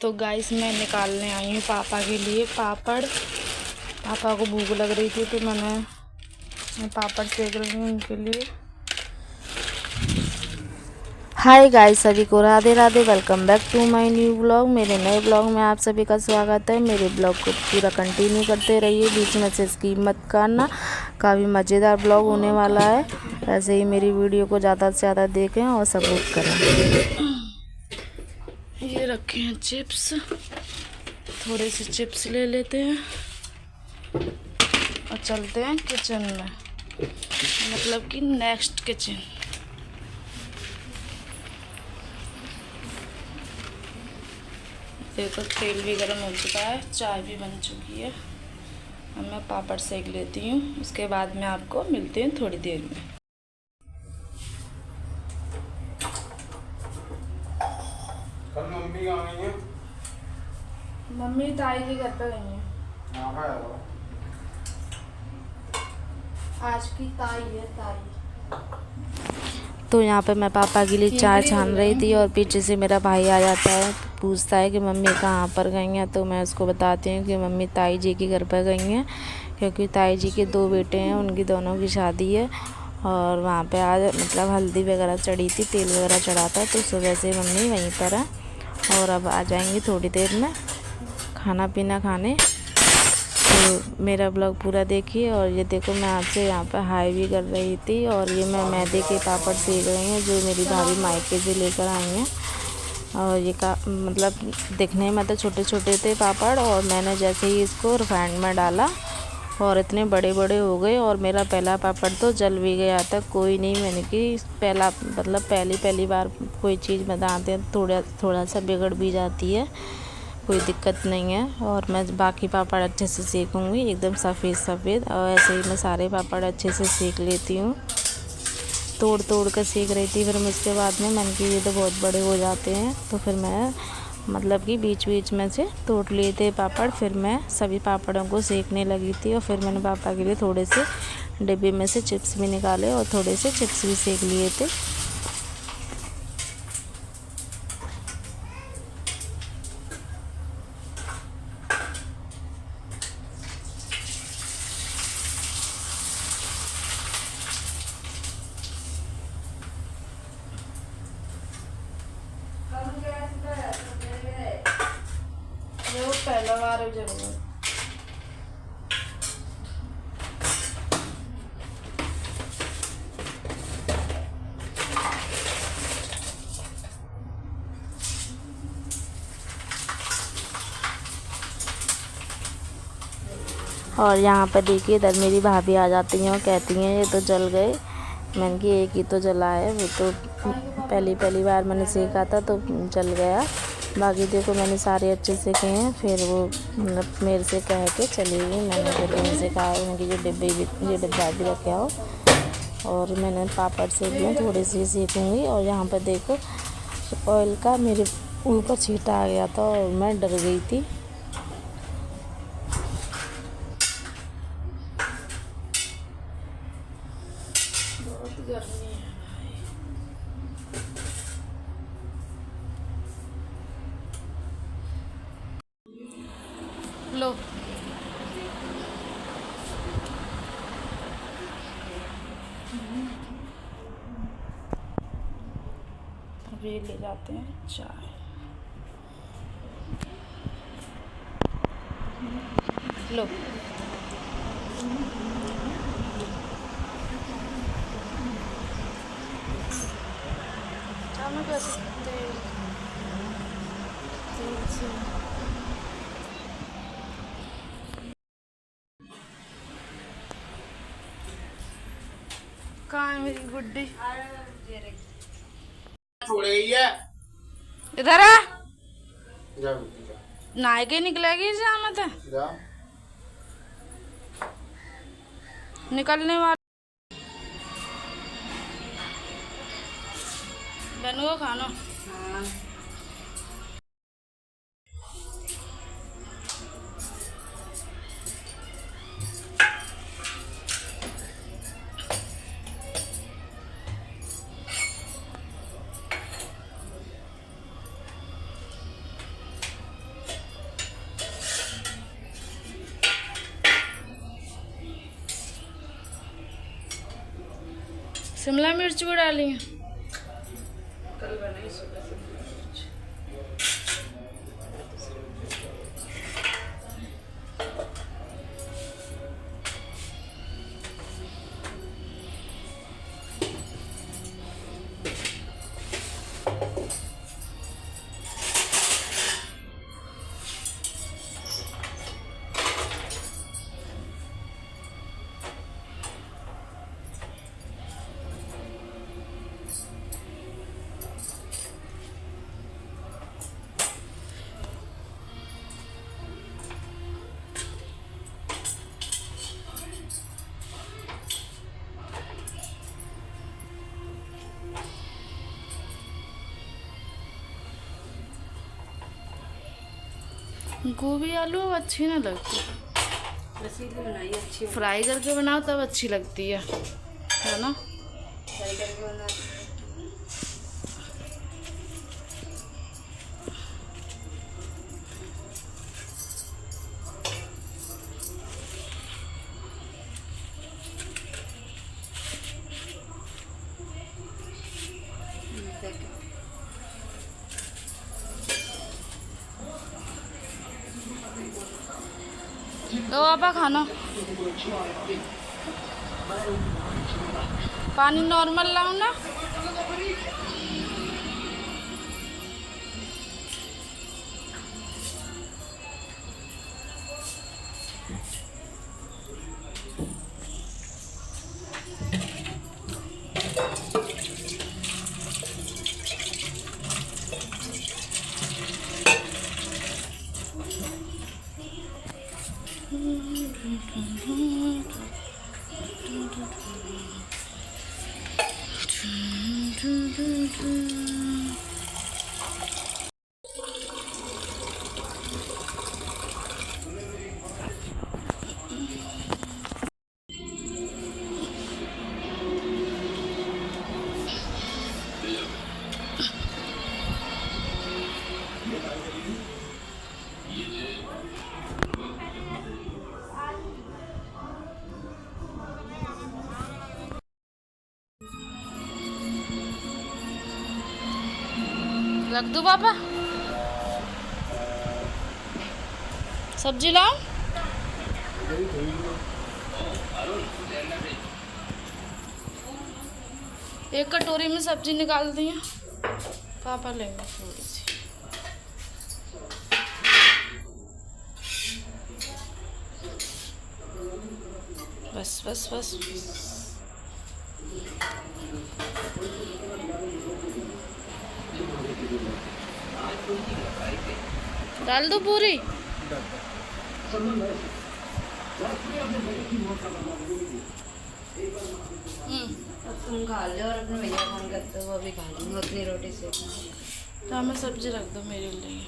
तो गाइस मैं निकालने आई हूँ पापा के लिए पापड़। पापा को भूख लग रही थी तो मैं पापड़ सेक रही हूँ उनके लिए। हाय गाइस, सभी को Radhe Radhe. Welcome back to my new blog. मेरे नए ब्लॉग में आप सभी का स्वागत है। मेरे ब्लॉग को पूरा कंटिन्यू करते रहिए, बीच में से स्किप मत करना। काफ़ी मज़ेदार ब्लॉग होने वाला है। ऐसे ही मेरी वीडियो को ज़्यादा से ज़्यादा देखें और सपोर्ट करें। ये रखे हैं चिप्स, थोड़े से चिप्स ले लेते हैं और चलते हैं किचन में, मतलब कि नेक्स्ट किचन। देखो तेल भी गर्म हो चुका है, चाय भी बन चुकी है। अब मैं पापड़ सेक लेती हूँ, उसके बाद में आपको मिलती हूँ थोड़ी देर में। कल मम्मी कहाँ गई है? मम्मी ताई के घर पे गई हैं। आज की ताई है ताई। तो यहाँ पे मैं पापा के लिए चाय छान रही थी और पीछे से मेरा भाई आ जाता है, पूछता है कि मम्मी कहाँ पर गई हैं। तो मैं उसको बताती हूँ कि मम्मी ताई जी के घर पर गई हैं, क्योंकि ताई जी के 2 बेटे हैं, उनकी दोनों की शादी है और वहाँ पे आज मतलब हल्दी वगैरह चढ़ी थी, तेल वगैरह चढ़ा था। तो सुबह से मम्मी वहीं पर है और अब आ जाएंगी थोड़ी देर में खाना पीना खाने। तो मेरा ब्लॉग पूरा देखिए। और ये देखो मैं आपसे यहाँ पर हाई भी कर रही थी और ये मैं मैदे के पापड़ सेक रही हूँ जो मेरी भाभी मायके से लेकर आई हैं। और ये मतलब दिखने में तो छोटे छोटे थे पापड़, और मैंने जैसे ही इसको रिफाइंड में डाला और इतने बड़े बड़े हो गए। और मेरा पहला पापड़ तो जल भी गया था। कोई नहीं, मैंने कि पहला मतलब पहली बार कोई चीज़ बनाते हैं, थोड़ा सा बिगड़ भी जाती है, कोई दिक्कत नहीं है। और मैं बाकी पापड़ अच्छे से सेकूँगी, एकदम सफ़ेद। और ऐसे ही मैं सारे पापड़ अच्छे से सेक लेती हूँ, तोड़ कर सेक रही थी। फिर मैं उसके बाद में मन की ये तो बहुत बड़े हो जाते हैं, तो फिर मैं मतलब कि बीच में से तोड़ लिए थे पापड़। फिर मैं सभी पापड़ों को सेकने लगी थी और फिर मैंने पापा के लिए थोड़े से डिब्बे में से चिप्स भी निकाले और थोड़े से चिप्स भी सेक लिए थे। वो पहला बार है जरूर। और यहाँ पर देखिए इधर मेरी भाभी आ जाती हैं और कहती हैं ये तो जल गए। मैंने कि एक ही तो जला है, वो तो पहली बार मैंने सेका था तो जल गया। बाकी देखो मैंने सारे अच्छे से किए हैं। फिर वो मेरे से कह के चली गई। मैंने फिर उनसे कहा उनकी ये डिब्बा भी रखे हो। और मैंने पापड़ सेक लिए, थोड़े से सेकूँगी। और यहाँ पर देखो ऑयल का मेरे ऊपर छींटा आ गया था और मैं डर गई थी। बहुत गर्मी है भाई। लो अभी ले जाते हैं चाय। लो चाय में कैसे तेल से कहाँ है मेरी गुड्डी? छोड़ गई है। इधर आ, जा नहा के निकलेगी जामत है, जा। निकलने वाला बनू को खाना। शिमला मिर्च भी डाली है। कल बनाई सुबह से मिर्च। गोभी आलू अब अच्छी ना लगती, रसीली बनाई अच्छी फ्राई करके बनाओ तब अच्छी लगती है ना। फ्राई करके बनाती हूँ। लो आपा खाना, पानी नॉर्मल लाओ ना। रख दो पापा, सब्जी लाओ। एक कटोरी में सब्जी निकाल दी है, पापा लेंगे थोड़ी सी। बस बस बस, डाल दो पूरी। तुम खा लो और अपने भैया फोन करते हो, वो भी खा लूँगा उतनी रोटी से। तो हमें सब्जी रख दो मेरे लिए।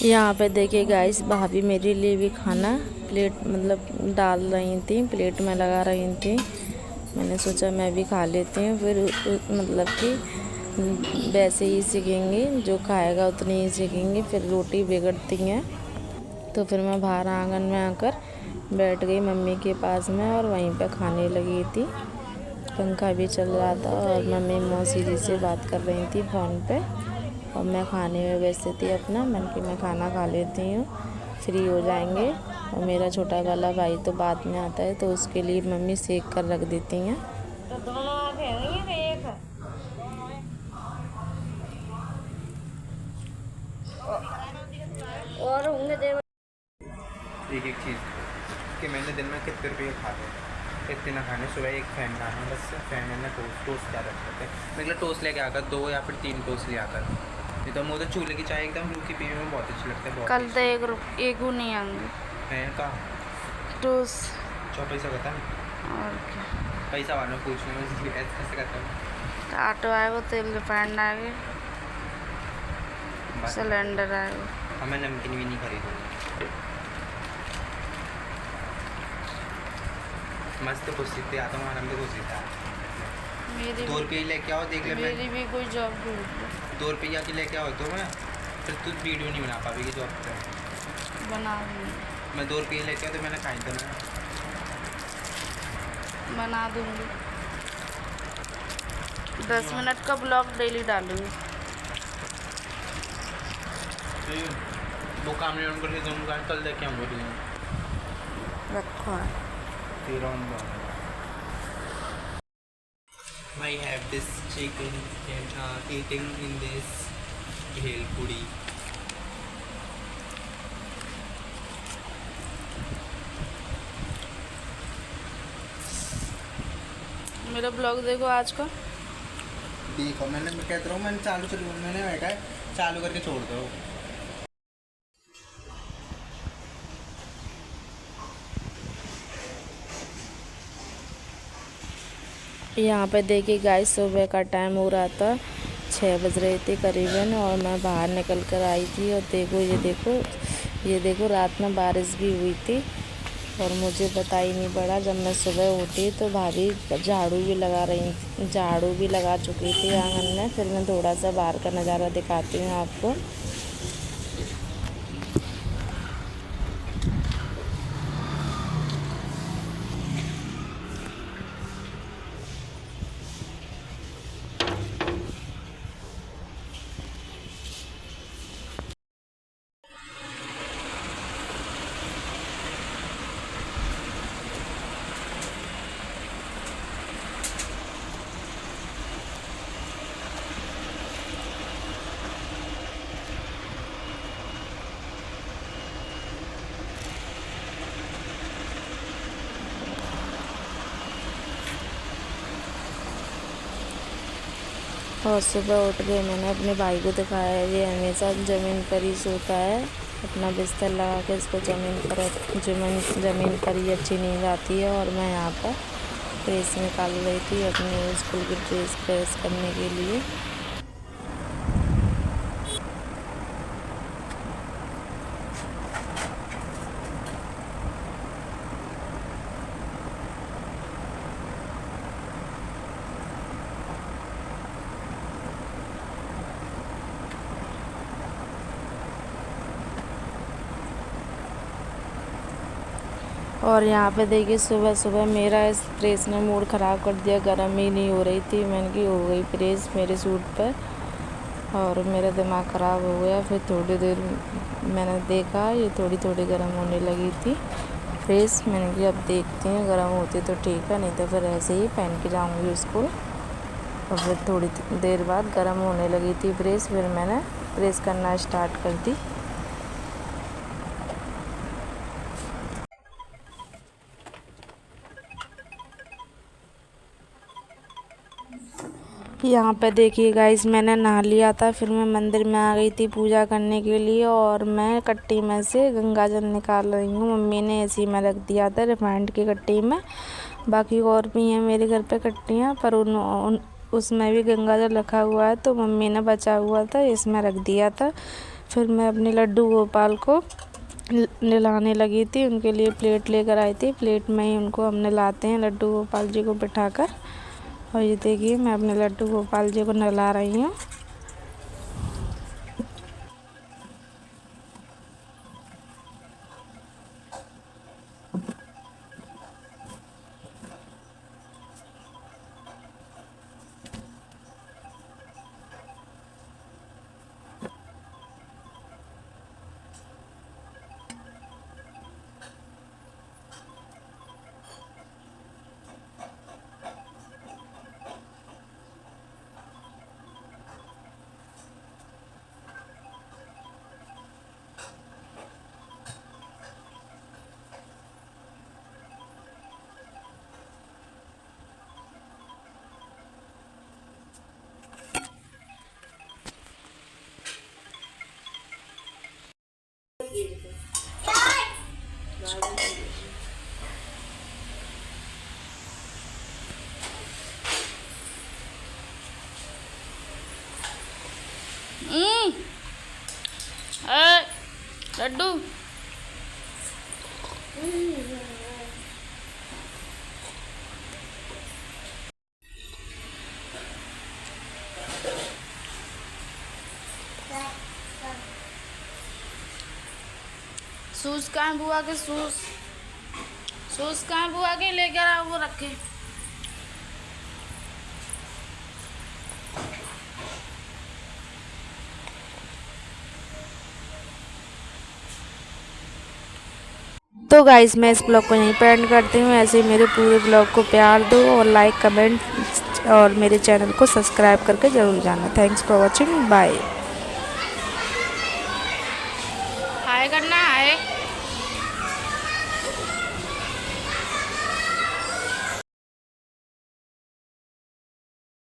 यहाँ पे देखिए गाइस, भाभी मेरे लिए भी खाना प्लेट मतलब डाल रही थी, प्लेट में लगा रही थी। मैंने सोचा मैं भी खा लेती हूँ, फिर मतलब कि वैसे ही सीखेंगे, जो खाएगा उतनी ही सीखेंगे, फिर रोटी बिगड़ती हैं। तो फिर मैं बाहर आंगन में आकर बैठ गई मम्मी के पास में और वहीं पे खाने लगी थी। पंखा भी चल रहा था और मम्मी मौसी जी से बात कर रही थी फ़ोन पे और मैं खाने में व्यस्त थी अपना। मन की मैं खाना खा लेती हूँ, फ्री हो जाएंगे। और मेरा छोटा वाला भाई तो बाद में आता है, तो उसके लिए मम्मी सेक कर रख देती हैं। तो दोनों आ गए एक और होंगे दे। एक एक चीज़ कि मैंने दिन में कितने रुपये खाते हैं, इतने ना खाने। सुबह एक फैन खाना, बस फैन है ना, टोस्ट क्या रख सकते हैं। मतलब टोस्ट लेके आकर 2 या फिर 3 टोस्ट ले आकर, नहीं तो मुझे चूल्हे की चाय एकदम रूखी पीने में बहुत अच्छी लगती है। बहुत कल तो एक नहीं आएंगे फैन का टोस 6 पैसा कहता है और क्या। पैसा वालों पूछने में ऐसे कैसे कहता हूँ। ऑटो आएगा, तेल रिफाइंड आएगा, बस सिलेंडर आएगा। और मैं नमकीन भी नहीं खरीदूँगा। मस्त खुशी थी, आता हूँ आराम से खुशी था। मेरी 2 रुपये लेके आओ, देख ले। मेरी भी कोई जॉब ढूंढ लो। 2 रुपया की लेके आओ तो मैं फिर तू वीडियो नहीं बना पाएगी जॉब पे। बना दूँगी, मैं 2 रुपये लेके आओ तो मैंने खाई था मैं। बना दूँगी। 10 मिनट का ब्लॉग डेली डालूँगी। वो काम नहीं ऑन करके तुम कल लेके आऊँगा तुझे। रखो है। तेरा ऑन कर। I have this chicken and eating in this bhel puri. मेरा ब्लॉग देखो आज का। देखो मैं कहता रहा हूँ मैंने बैठा है चालू करके छोड़ दो। यहाँ पे देखिए गाइस, सुबह का टाइम हो रहा था, 6 बज रहे थे करीबन, और मैं बाहर निकल कर आई थी। और देखो ये देखो रात में बारिश भी हुई थी और मुझे पता ही नहीं पड़ा। जब मैं सुबह उठी तो भाभी झाड़ू भी लगा चुकी थी आंगन में। फिर मैं थोड़ा सा बाहर का नज़ारा दिखाती हूँ आपको। और सुबह उठ के मैंने अपने भाई को दिखाया, ये हमेशा ज़मीन पर ही सोता है। अपना बिस्तर लगा के इसको ज़मीन पर ही अच्छी नींद आती है। और मैं यहाँ पर प्रेस निकाल रही थी अपने स्कूल की ड्रेस प्रेस करने के लिए। और यहाँ पे देखिए सुबह सुबह मेरा इस प्रेस ने मूड ख़राब कर दिया। गर्म ही नहीं हो रही थी, मैंने की हो गई प्रेस मेरे सूट पर और मेरा दिमाग ख़राब हो गया। फिर थोड़ी देर मैंने देखा ये थोड़ी गर्म होने लगी थी प्रेस। मैंने कि अब देखती हूँ, गर्म होती तो ठीक है, नहीं तो फिर ऐसे ही पहन के जाऊँगी स्कूल। और फिर थोड़ी देर बाद गर्म होने लगी थी प्रेस, फिर मैंने प्रेस करना स्टार्ट कर दी। यहाँ पे देखिए गाइस, मैंने नहा लिया था, फिर मैं मंदिर में आ गई थी पूजा करने के लिए। और मैं कट्टी में से गंगा जल निकाल रही हूँ। मम्मी ने ऐसी में रख दिया था रिफाइंड की कट्टी में। बाकी और भी हैं मेरे घर पे कट्टियाँ, पर उसमें भी गंगा जल रखा हुआ है, तो मम्मी ने बचा हुआ था इसमें रख दिया था। फिर मैं अपने लड्डू गोपाल को नहलाने लगी थी, उनके लिए प्लेट लेकर आई थी। प्लेट में ही उनको हम नहलाते हैं लड्डू गोपाल जी को बिठाकर। और ये देखिए मैं अपने लड्डू गोपाल जी को नहला रही हूँ। लड्डू शूज कहाँ है बुआ के? शूज कहाँ है बुआ के? लेकर आओ, वो रखे। तो गाइस मैं इस ब्लॉग को यहीं पे एंड करती हूँ। ऐसे ही मेरे पूरे ब्लॉग को प्यार दो और लाइक कमेंट और मेरे चैनल को सब्सक्राइब करके ज़रूर जाना। Thanks for watching, bye.